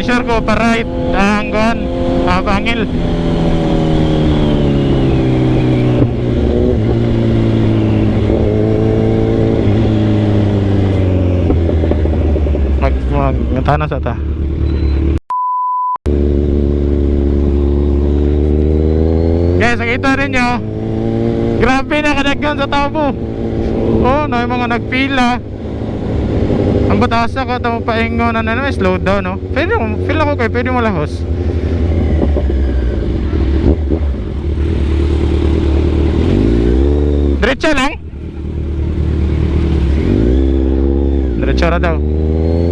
sure ko pa right ang gon pangil. Magtana sa ta. Guys, nakita rin nyo, grabe na kadaghan sa tabo. Oh, na yung mga nagpila. Ang batasa ko ito paingon na naman, slow down, no? Pwede mo, feel ako kayo, pwede mo lahos. Diretso lang? Diretso na daw.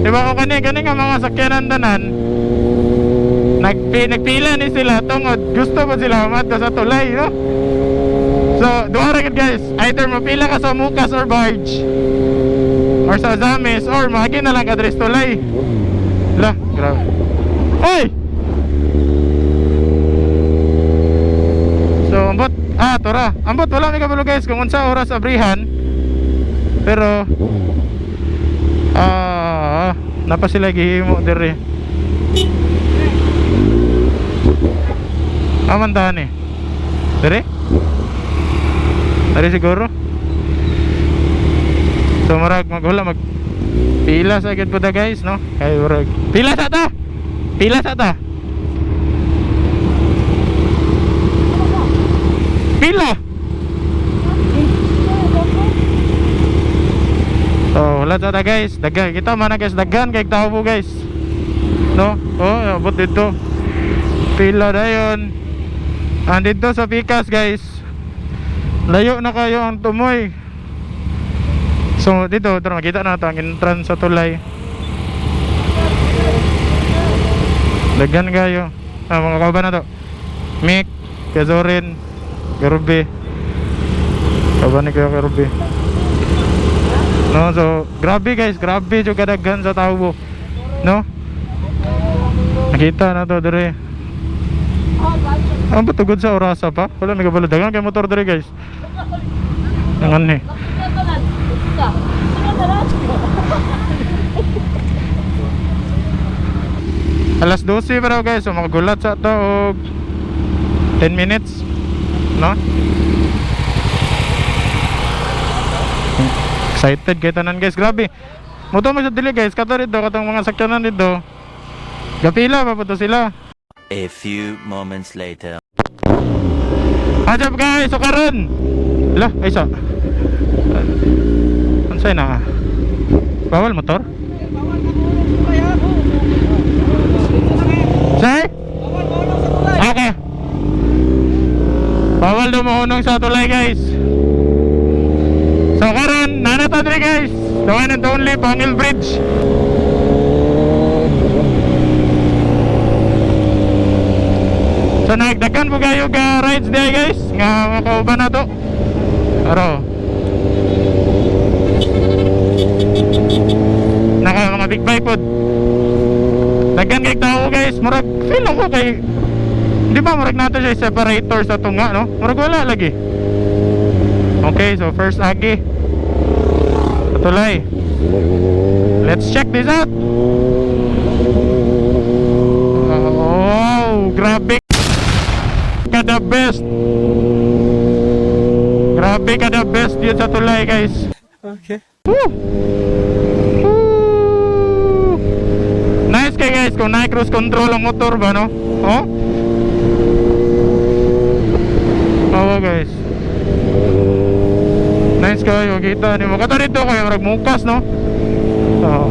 Diba ko kani nga mga sakyanan tanan, nagpila ni sila tungod gusto pa sila mato sa tulay, no? So, duha ra gid guys, either mapila ka sa Mukas or Barge or sa Zames or magi na lang ka dres tulay. Lah, grabe. Oy! So, ambot, tora. Ambot wala mi kabalo guys kung unsa oras abrihan. Pero napa sila gihimo diri. Amandahan eh. Dere? Dere siguro. So marag maghula pila sa agad po da guys, no? Kay marag pila sa ta. Pila sa ta. Pila. So wala ta guys. Dagan kita mana guys, dagan kay tao po guys. No? Oh, abot dito. Pila dayon. Andito sa Pikas guys, layo na kayo ang tumoy. So dito, tara makita na ito ang entrance sa tulay. Daghan kayo. Mga kauban na to, Mick, Kazorin, Garubi. Kauban ni kayo Garubi. No, so grabe guys, grabe yung kadaghan sa tao. No? Nakita na to dire. Ang batugod sa orasa pa? Wala nagabaladangan kay motor dere guys. Nangan ni. Alas 12 pa raw guys, so magagulat sa to og 10 minutes, no? Excited kay tanan guys, grabe. Moto mo sa dili guys, kato dito katong mga sakyanan dito. Gapila pa to sila. A few moments later. Ajab guys, so karon. Lah, ay sa. Unsay na? Bawal motor? Say? Okay. Bawal daw mahunong sa tulay guys. So karon, nanata diri guys. The one and only Pangil Bridge. So nagdagan po kayo ka rides diya guys, nga makauban na to. Pero naka mga big bike po. Dagan kay tao guys, murag feel ako kay, di ba murag nato siya separator sa tunga, no? Murag wala lagi. Okay, so first agi patulay. Let's check this out. Wow, grabe ka the best. Grabe ka the best dito sa tulay guys. Okay. Woo! Nice kay guys kung na-cruise control ang motor ba, no? Oh? Oo guys. Nice kayo, kita ni mo. Kato dito kayo, marag Mukas, no? Oo.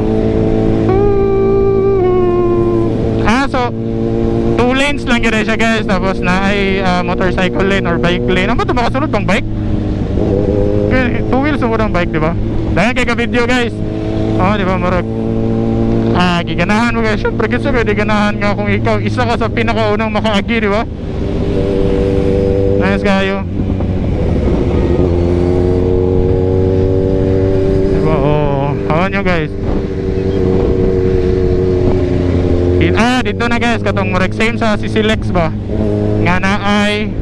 So 2 lanes lang gina siya guys. Tapos na ay motorcycle lane or bike lane. Ano ba ito makasunod pang bike? 2 wheels mo ng bike, diba? Dahil kay ka-video guys. Oh, diba marag giganahan mo guys. Siyempre gusto ko giganahan nga kung ikaw isa ka sa pinakaunang makaagi, diba? Nice kayo. Diba? Oh, hawan nyo guys. Dito na guys, katong murag same sa Sisilex ba? Nga na ay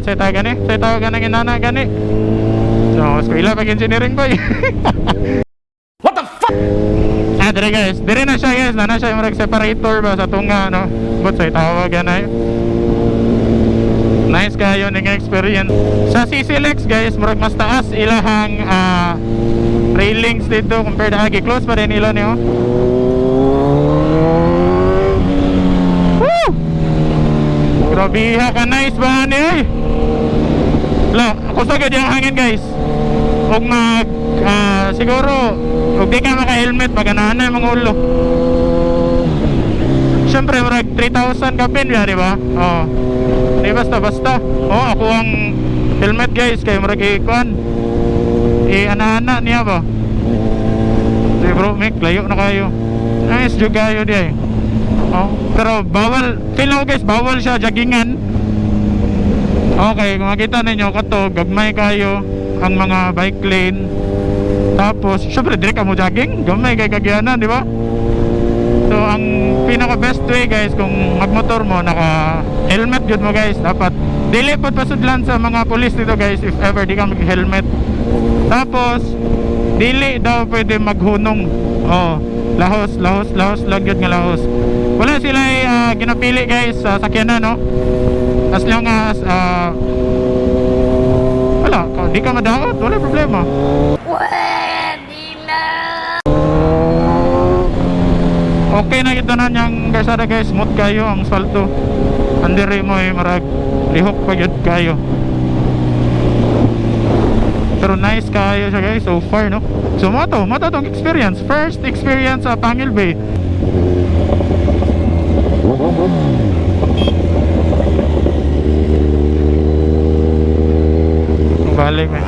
say tawag gani? Say tawag gani ginana gani. So, eskwela pag engineering boy. What the fuck? dire guys, dire na siya guys, na siya yung separator ba sa tunga no. But sa tawag yan ay. Nice kayo ning experience. Sa CCLX guys, murag mas taas ilahang railings dito compared to agi close pa rin ilo niyo. Woo! Grabe ka nice ba ni ay. La, ako sagad yung hangin guys. Og mag siguro og di ka maka-helmet maganahan na yung mga ulo. Siyempre murag 3,000 ka pin ya, di ba? Oh. Di basta. Oh, ako ang helmet guys kay murag ikuan. Ana-ana niya ba? Di bro, Mick, layo na kayo. Nice jud kayo di ay. Oh, pero bawal, feel ko guys, bawal siya joggingan. Okay, kung makita ninyo kato, gagmay kayo ang mga bike lane. Tapos, syempre dire ka mo jogging, gamay kay kagyanan, di ba? So, ang pinaka best way guys, kung magmotor mo, naka helmet yun mo guys. Dapat, dili po pasudlan sa mga police dito guys, if ever di ka mag-helmet. Tapos, dili daw pwede maghunong. Oh, lahos lang yun nga lahos. Wala sila ginapili guys sa sakyanan, no? As long as wala, di ka madaot, wala problema. Okay na kita na niyang garsada guys, smooth kayo ang asfalto. Andiri mo marag lihok pa yun kayo. Pero nice kayo siya guys so far, no? So mato tong experience, first experience sa Pangil Bay. Balik eh.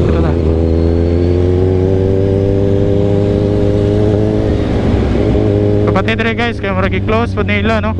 Ito na. Kapatid rin guys, kaya maragi close po nila, no?